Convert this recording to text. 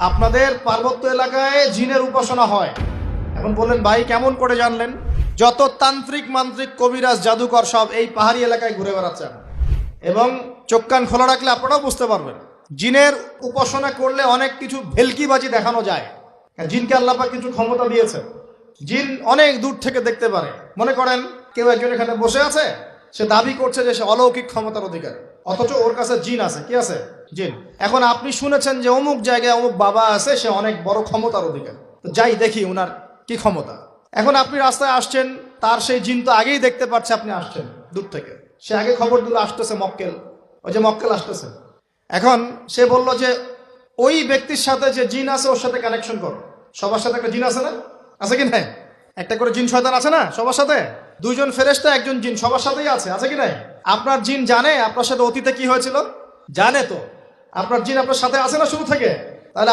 আপনাদের পার্বত্য এলাকায় জিনের উপাসনা হয়। এখন বললেন ভাই কেমন করে জানলেন? যত তান্ত্রিক মান্ত্রিক কবিরাজ জাদুকর সব এই পাহাড়ি এলাকায় ঘুরে বেড়াচ্ছেন, এবং চোখ কান খোলা রাখলে আপনারাও বুঝতে পারবেন। জিনের উপাসনা করলে অনেক কিছু ভেলকিবাজি দেখানো যায়। জিনকে আল্লাহ পাক কিছু ক্ষমতা দিয়েছে। জিন অনেক দূর থেকে দেখতে পারে। মনে করেন কেউ একজন এখানে বসে আছে, সে দাবি করছে যে সে অলৌকিক ক্ষমতার অধিকারী, অথচ ওর কাছে জিন আছে। কি আছে? জিন। এখন আপনি শুনেছেন যে অমুক জায়গায় অমুক বাবা আছে, সে অনেক বড় ক্ষমতার অধিকারী, তো যাই দেখি উনার কি ক্ষমতা। এখন আপনি রাস্তায় আসছেন, তার সেই জিন তো আগেই দেখতে পাচ্ছে আপনি আসছেন দূর থেকে, সে আগে খবর দিল আসতেছে মক্কেল, ওই যে মক্কেল আসতেছে। এখন সে বলল যে ওই ব্যক্তির সাথে যে জিন আছে ওর সাথে কানেকশন করো। সবার সাথে একটা জিন আছে না? আছে কি নাই? একটা করে জিন শয়তান আছে না সবার সাথে? দুইজন ফেরেশতা একজন জিন সবার সাথেই আছে কি নাই? আপনার জিন জানে আপনার সাথে অতীতে কি হয়েছিল? জানে তো। আপনার জিন আপনার সাথে আছে না শুরু থেকে? তাহলে